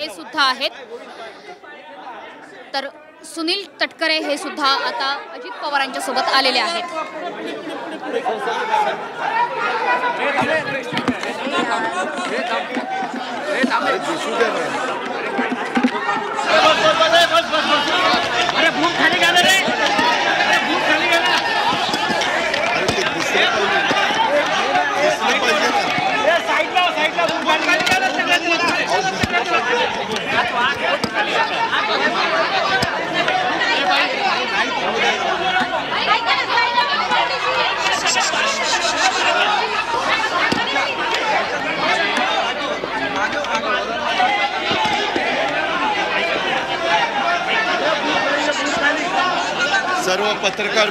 हे सुद्धा आहेत। तर सुनील तटकरे हे सुद्धा आता अजित पवारांच्या सोबत आलेले आहेत। सर्व पत्रकार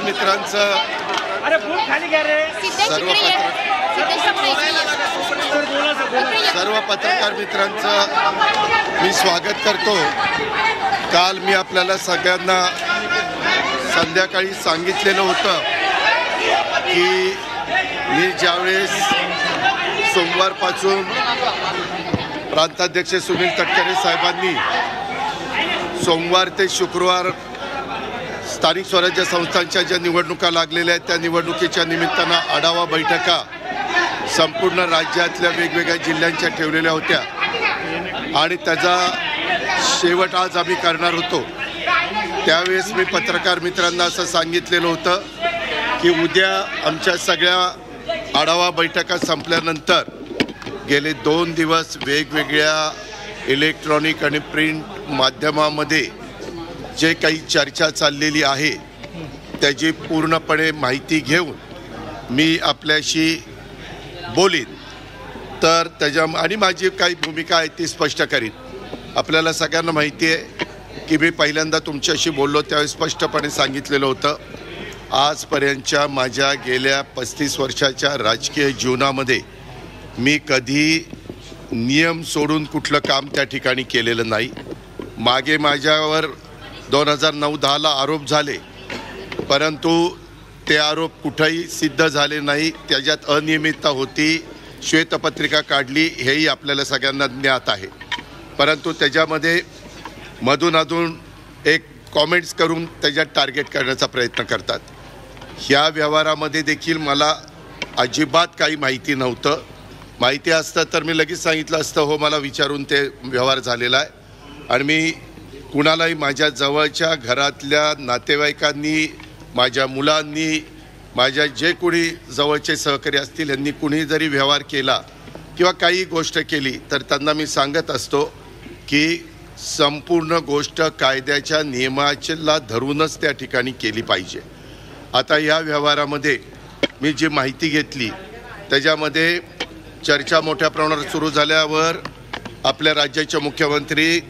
मित्रांचं मी स्वागत करतो। काल मी आपल्याला सगळ्यांना संध्याकाळी सांगितलेलं होतं की मी ज्यावेळेस सोमवारपासून प्रांताध्यक्ष सुनील तटकरे साहेबांनी सोमवार ते शुक्रवार स्थानिक स्वराज्य संस्थांच्या ज्या निवडणुका लागलेल्या आहेत त्या निवडणुकीच्या निमित्तानं आढावा बैठका संपूर्ण राज्यातल्या वेगवेगळ्या जिल्ह्यांच्या ठेवलेल्या होत्या आणि त्याचा शेवट आज आम्ही करणार होतो। त्यावेळेस मी पत्रकार मित्रांना असं सांगितलेलं होतं की उद्या आमच्या सगळ्या आढावा बैठका संपल्यानंतर गेले 2 दिवस वेगवेगळ्या इलेक्ट्रॉनिक आणि प्रिंट माध्यमामध्ये जे काही चर्चा चाललेली आहे त्याची पूर्णपणे माहिती घेऊन मी आपल्याशी बोलीन। तर त्याच्या आणि माझी काही भूमिका आहे ती स्पष्ट करीन। आपल्याला सगळ्यांना माहिती आहे की मी पहिल्यांदा तुमच्याशी बोललो त्यावेळी स्पष्टपणे सांगितलेलं होतं आजपर्यंतच्या माझ्या गेल्या 35 वर्षाच्या राजकीय जीवनामध्ये मी कधी नियम सोडून कुठलं काम त्या ठिकाणी केलेलं नाही। मागे माझ्यावर 2009-10ला आरोप झाले परंतु ते आरोप कुठेही सिद्ध झाले नाही। त्याच्यात अनियमितता होती, श्वेतपत्रिका काढली हेही आपल्याला सगळ्यांना ज्ञात आहे। परंतु त्याच्यामध्ये मधून एक कॉमेंट्स करून त्याच्यात टार्गेट करण्याचा प्रयत्न करतात। ह्या व्यवहारामध्ये देखील मला अजिबात काही माहिती नव्हतं। माहिती असतं तर मी लगेच सांगितलं असतं हो मला विचारून ते व्यवहार झालेला आहे। आणि मी कुणालाही माझ्या जवळच्या घरातल्या नातेवाईकांनी, माझ्या मुलांनी, माझ्या जे कोणी जवळचे सहकारी असतील यांनी कुणी जरी व्यवहार केला किंवा काही गोष्ट केली तर त्यांना मी सांगत असतो की संपूर्ण गोष्ट कायद्याच्या नियमाला धरूनच त्या ठिकाणी केली पाहिजे। आता या व्यवहारामध्ये मी जी माहिती घेतली त्याच्यामध्ये चर्चा मोठ्या प्रमाणावर सुरू झाल्यावर आपल्या राज्याचे मुख्यमंत्री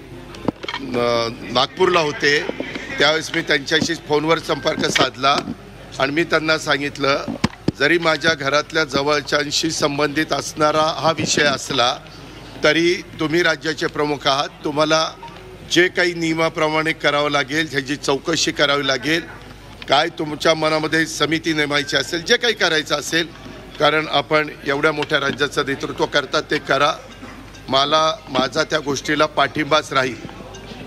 नागपूरला होते त्यावेळेस मी त्यांच्याशी फोनवर संपर्क साधला आणि मी त्यांना सांगितलं जरी माझ्या घरातल्या जवळच्यांशी संबंधित असणारा हा विषय असला तरी तुम्ही राज्याचे प्रमुख आहात, तुम्हाला जे काही नियमाप्रमाणे करावं लागेल ह्याची चौकशी करावी लागेल, काय तुमच्या मनामध्ये समिती नेमायची असेल, जे काही करायचं असेल कारण आपण एवढ्या मोठ्या राज्याचं नेतृत्व करतात ते करा। मला माझा त्या गोष्टीला पाठिंबाच राहील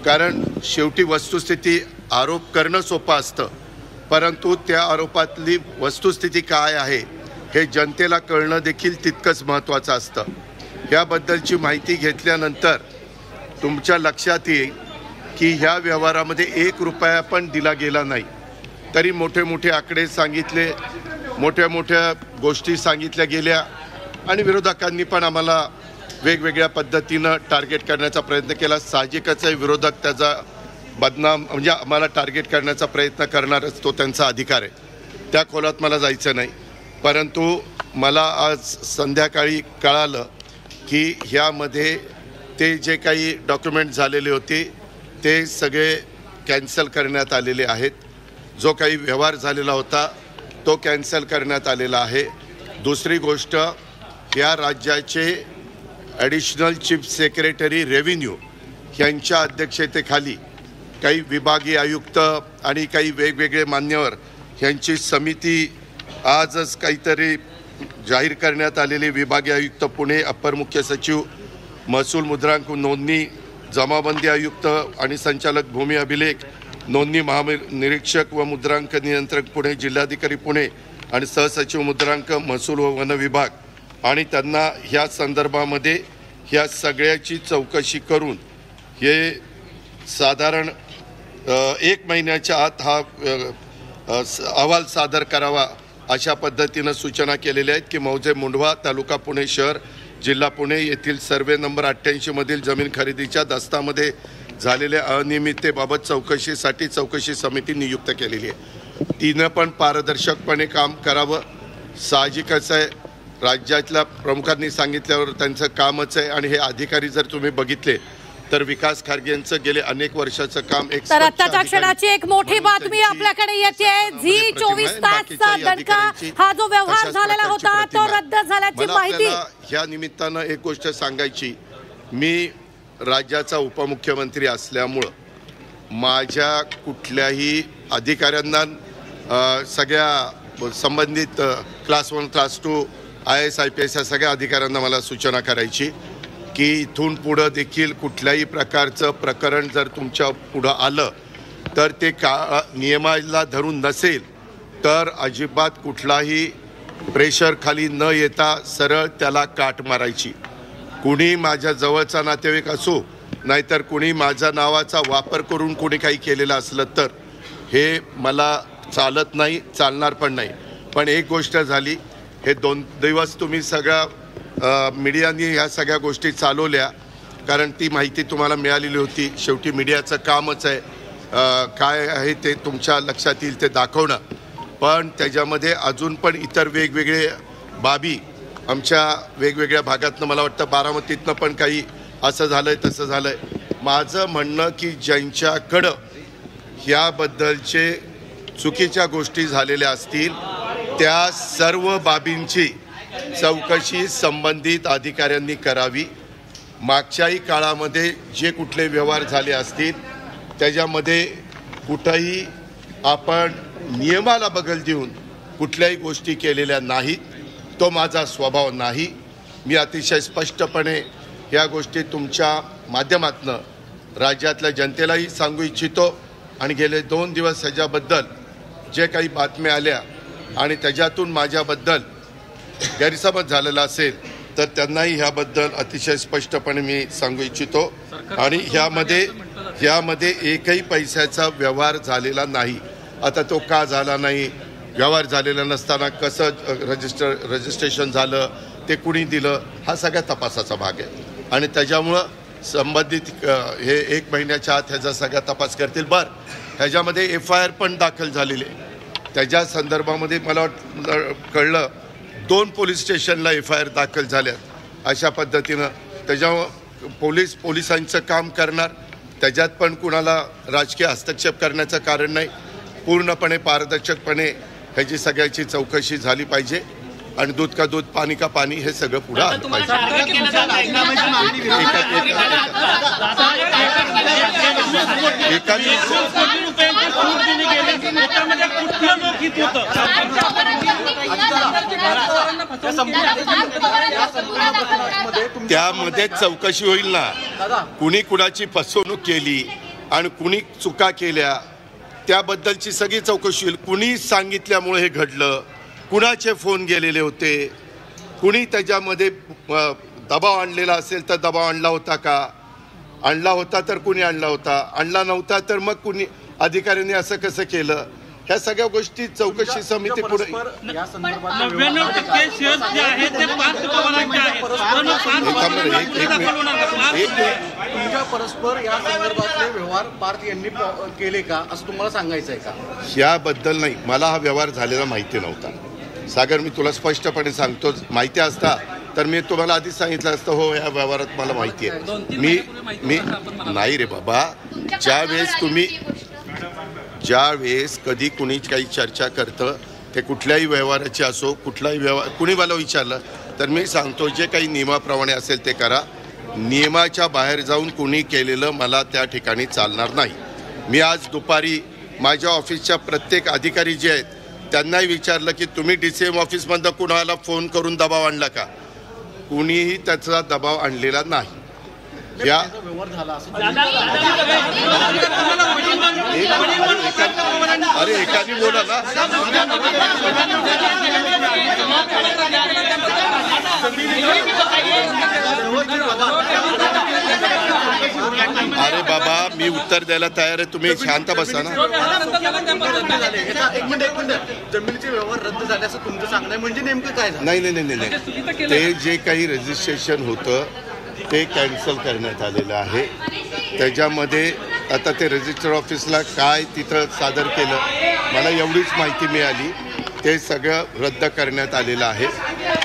कारण शेवटी वस्तुस्थिती आरोप करणं सोपं असतं परंतु त्या आरोपातली वस्तुस्थिती काय आहे हे जनतेला कळणं देखील तितकंच महत्त्वाचं असतं। याबद्दलची माहिती घेतल्यानंतर तुमच्या लक्षात येईल की ह्या व्यवहारामध्ये 1 रुपया पण दिला गेला नाही तरी मोठे आकडे सांगितले, मोठ्या गोष्टी सांगितल्या गेल्या आणि विरोधकांनी पण आम्हाला वेगवेगळ्या पद्धतीनं टार्गेट करण्याचा प्रयत्न केला। साहजिकच आहे विरोधक त्याचा बदनाम म्हणजे आम्हाला टार्गेट करण्याचा प्रयत्न करणारच, तो त्यांचा अधिकार आहे, त्या खोलात मला जायचं नाही। परंतु मला आज संध्याकाळी कळालं की ह्यामध्ये ते जे काही डॉक्युमेंट झालेले होते ते सगळे कॅन्सल करण्यात आलेले आहेत। जो काही व्यवहार झालेला होता तो कॅन्सल करण्यात आलेला आहे। दुसरी गोष्ट या राज्याचे ॲडिशनल चीफ सेक्रेटरी रेव्हेन्यू यांच्या अध्यक्षतेखाली काही विभागीय आयुक्त आणि काही वेगवेगळे मान्यवर यांची समिती आजच काहीतरी जाहीर करण्यात आलेली विभागीय आयुक्त पुणे, अप्पर मुख्य सचिव महसूल मुद्रांक नोंदणी, जमाबंदी आयुक्त आणि संचालक भूमी अभिलेख नोंदणी महानिरीक्षक व मुद्रांक नियंत्रक पुणे जिल्हाधिकारी पुणे आणि सहसचिव मुद्रांक महसूल व वन विभाग आणि त्यांना ह्या संदर्भामध्ये ह्या सगळ्याची चौकशी करून हे साधारण 1 महिन्याच्या आत हा अहवाल सादर करावा अशा पद्धतीनं सूचना केलेल्या आहेत की मौजे मुंढवा तालुका पुणे शहर जिल्हा पुणे येथील सर्वे नंबर 88 मधील जमीन खरेदीच्या दस्तामध्ये झालेल्या अनियमिततेबाबत चौकशीसाठी चौकशी समिती नियुक्त केलेली आहे. तिनं पण पारदर्शकपणे काम करावं. साहजिकच आहे, राज्यातल्या प्रमुखांनी सांगितल्यावर त्यांचं कामच आहे. आणि हे अधिकारी जर तुम्ही बघितले तर विकास खारगेंचं गेले अनेक वर्षाचं काम एक तर आताच्या क्षणाची एक मोठी बातमी आपल्याकडे येते. झी 24 तासचा दणका हा जो व्यवहार झालेला होता तो रद्द झाल्याची माहिती. ह्या निमित्तानं एक गोष्ट सांगायची, मी राज्याचा उपमुख्यमंत्री असल्यामुळं माझ्या कुठल्याही अधिकाऱ्यांना सगळ्या संबंधित क्लास 1 क्लास 2 IAS IPS या सगळ्या अधिकाऱ्यांना मला सूचना करायची की इथून पुढं देखील कुठल्याही प्रकारचं प्रकरण जर तुमच्या पुढं आलं तर ते नियमाला धरून नसेल तर अजिबात कुठलाही प्रेशर खाली न येता सरळ त्याला काट मारायची. कुणी माझ्या जवळचा नातेवाईक असो नाहीतर कुणी माझ्या नावाचा वापर करून कुणी काही केलेलं असलं तर हे मला चालत नाही, चालणार पण नाही. पण एक गोष्ट झाली, हे 2 दिवस तुम्ही सगळ्या मीडियाने ह्या सगळ्या गोष्टी चालवल्या कारण ती माहिती तुम्हाला मिळालेली होती. शेवटी मीडियाचं कामच आहे काय आहे ते तुमच्या लक्षात येईल ते दाखवणं. पण त्याच्यामध्ये अजून पण इतर वेगवेगळे बाबी आमच्या वेगवेगळ्या भागातनं, मला वाटतं बारामतीतनं पण काही असं झालं आहे तसं झालं आहे. माझं म्हणणं की ज्यांच्याकडं ह्याबद्दलचे चुकीच्या गोष्टी झालेल्या असतील त्या सर्व बाबींची चौकशी संबंधित अधिकाऱ्यांनी करावी. मागच्याही काळामध्ये जे कुठले व्यवहार झाले असतील त्याच्यामध्ये कुठंही आपण नियमाला बगल देऊन कुठल्याही गोष्टी केलेल्या नाहीत. तो माझा स्वभाव नाही. मी अतिशय स्पष्टपणे ह्या गोष्टी तुमच्या माध्यमातून राज्यातल्या जनतेलाही सांगू इच्छितो. आणि गेले 2 दिवस ह्याच्याबद्दल जे काही बातम्या आल्या आणि त्याच्यातून माझ्याबद्दल गैरसमज झालेला असेल तर त्यांनाही ह्याबद्दल अतिशय स्पष्टपणे मी सांगू इच्छितो. आणि ह्यामध्ये एकही पैशाचा व्यवहार झालेला नाही. आता तो का झाला नाही, व्यवहार झालेला नसताना कसं रजिस्ट्रेशन झालं, ते कुणी दिलं, हा सगळ्या तपासाचा भाग आहे. आणि त्याच्यामुळं संबंधित हे 1 महिन्याच्या आत ह्याचा सगळा तपास करतील. ह्याच्यामध्ये FIR पण दाखल झालेली आहे. त्याच्या संदर्भामध्ये मला कळलं 2 पोलीस स्टेशनला FIR दाखल झाल्यात अशा पद्धतीनं. त्याच्यामुळं पोलिसांचं काम करणार, त्याच्यात पण कुणाला राजकीय हस्तक्षेप करण्याचं कारण नाही. पूर्णपणे पारदर्शकपणे ह्याची सगळ्याची चौकशी झाली पाहिजे. आणि दूध का दूध पाणी का पाणी हे सगळं पुढे आलं पाहिजे. त्यामध्ये चौकशी होईल ना, कुणी कुणाची फसवणूक केली आणि कुणी चुका केल्या त्याबद्दलची सगळी चौकशी होईल. कुणी सांगितल्यामुळे हे घडलं, कुणाचे फोन गेलेले होते, कुणी त्याच्यामध्ये दबाव आणलेला असेल तर दबाव आणला होता का, आणला होता तर कुणी आणला होता, आणला नव्हता तर मग कुणी अधिकाऱ्यांनी असं कसं केलं, ह्या सगळ्या गोष्टी चौकशी समिती पुढे. परस्पर या संदर्भातले व्यवहार पार्थ यांनी केले का असं तुम्हाला सांगायचं आहे का? याबद्दल नाही, मला हा व्यवहार झालेला माहिती नव्हता. सागर, मी तुला स्पष्टपणे सांगतो, माहिती असता तर मी तुम्हाला आधीच सांगितलं असतं हो या व्यवहारात मला माहिती आहे. मी नाही रे बाबा, ज्यावेळेस कधी कुणी काही चर्चा करतं ते कुठल्याही व्यवहाराची असो, कुठलाही व्यवहार कुणी मला विचारलं तर मी सांगतो जे काही नियमाप्रमाणे असेल ते करा. नियमाच्या बाहेर जाऊन कुणी केलेलं मला त्या ठिकाणी चालणार नाही. मी आज दुपारी माझ्या ऑफिसच्या प्रत्येक अधिकारी जे आहेत त्यांनाही विचारलं की तुम्ही DCM ऑफिसमधनं कुणाला फोन करून दबाव आणला का. कुणीही त्याचा दबाव आणलेला नाही. या व्यवहार झाला असं अरे एकाने बोला ना. अरे बाबा मी उत्तर द्यायला तयार आहे, तुम्ही शांत बसा ना. एक मिनिट जमिनीचे व्यवहार रद्द झाले असं तुमचं सांगणं आहे, म्हणजे नेमकं काय झालं? नाही ते जे काही रजिस्ट्रेशन होतं ते कॅन्सल करण्यात आलेलं आहे. त्याच्यामध्ये आता ते रजिस्टर ऑफिसला काय तिथं सादर केलं मला एवढीच माहिती मिळाली. ते सगळं रद्द करण्यात आलेलं आहे.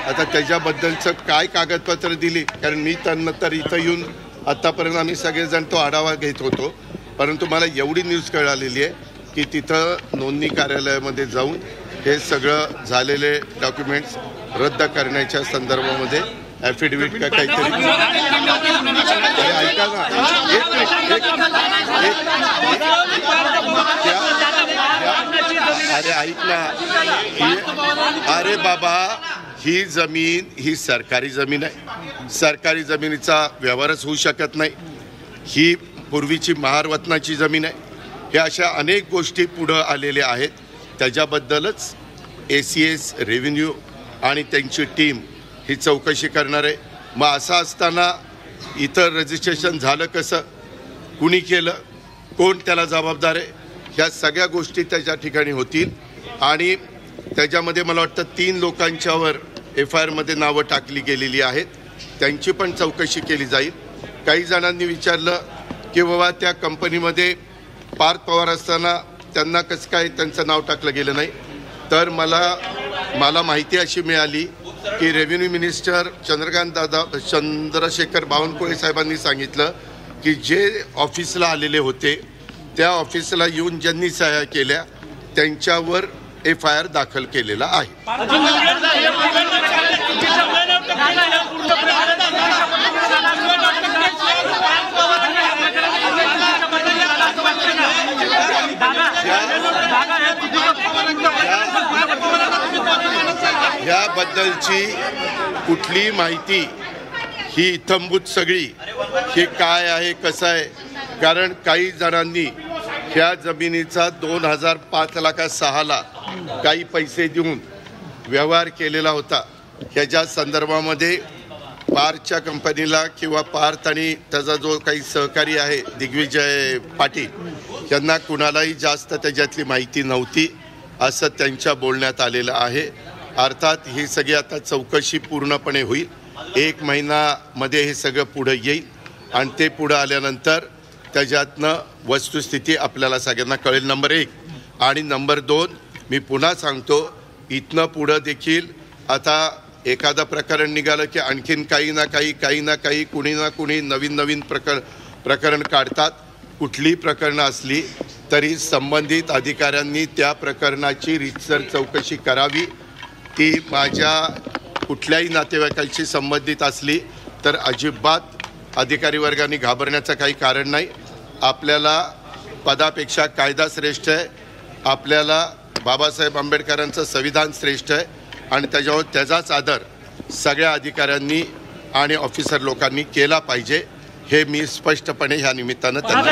आता त्याच्याबद्दलचं काय कागदपत्र दिली, कारण मी त्यानंतर इथं येऊन आत्तापर्यंत आम्ही सगळेजण तो आढावा घेत होतो, परंतु मला एवढी न्यूज कळालेली आहे की तिथं नोंदणी कार्यालयामध्ये जाऊन हे सगळं झालेले डॉक्युमेंट्स रद्द करण्याच्या संदर्भामध्ये ॲफिडेव्हिट का काहीतरी. अरे ऐका ना, अरे ऐक ना, अरे बाबा ही जमीन ही सरकारी जमीन आहे. सरकारी जमिनीचा व्यवहारच होऊ शकत नाही. ही पूर्वीची महारवतनाची जमीन आहे. ह्या अशा अनेक गोष्टी पुढं आलेल्या आहेत. त्याच्याबद्दलच ACS रेव्हेन्यू आणि त्यांची टीम ही चौकशी करणार आहे. मग असं असताना इथं रजिस्ट्रेशन झालं कसं, कुणी केलं, कोण त्याला जबाबदार आहे, ह्या सगळ्या गोष्टी त्याच्या ठिकाणी होतील. आणि त्याच्यामध्ये मला वाटतं 3 लोकांच्यावर FIR मध्ये नावं टाकली गेलेली आहेत. त्यांची पण चौकशी केली जाईल. काही जणांनी विचारलं की बाबा त्या कंपनीमध्ये पार्थ पवार असताना त्यांना कसं काय त्यांचं नाव टाकलं गेलं नाही. तर मला माहिती अशी मिळाली की रेव्हेन्यू मिनिस्टर चंद्रशेखर बावनकुळे साहेबांनी सांगितलं की जे ऑफिसला आलेले होते त्या ऑफिसला येऊन ज्यांनी सह्या केल्या त्यांच्यावर FIR दाखल केलेला आहे. याबद्दलची कुठली माहिती ही इत्थंभूत सगळी हे काय आहे कसं आहे, कारण काही जणांनी ह्या जमिनीचा 2005-06 काही पैसे देऊन व्यवहार केलेला होता. ह्याच्या संदर्भामध्ये पार्थच्या कंपनीला किंवा पार्थ आणि त्याचा जो काही सहकारी आहे दिग्विजय पाटील यांना कुणालाही जास्त त्याच्यातली माहिती नव्हती असं त्यांच्या बोलण्यात आलेलं आहे. अर्थात ही सगळी आता चौकशी पूर्णपणे होईल. 1 महिन्यामध्ये हे सगळं पुढं येईल आणि ते पुढं आल्यानंतर त्याच्यातनं वस्तुस्थिती आपल्याला सगळ्यांना कळेल. नंबर 1 आणि नंबर 2 मी पुन्हा सांगतो, इथनं पुढं देखील आता एखादं प्रकरण निघालं की आणखीन काही ना काही कुणी ना कुणी नवीन प्रकरण काढतात. कुठलीही प्रकरणं असली तरी संबंधित अधिकाऱ्यांनी त्या प्रकरणाची रीतसर चौकशी करावी. ती माझ्या कुठल्याही नातेवाईकांशी संबंधित असली तर अजिबात अधिकारी वर्गाने घाबरण्याचं काही कारण नाही. आपल्याला पदापेक्षा कायदा श्रेष्ठ आहे. आपल्याला बाबासाहेब आंबेडकरांचं संविधान श्रेष्ठ आहे आणि त्याच्यावर त्याचाच आदर सगळ्या अधिकाऱ्यांनी आणि ऑफिसर लोकांनी केला पाहिजे हे मी स्पष्टपणे ह्या निमित्तानं त्यांना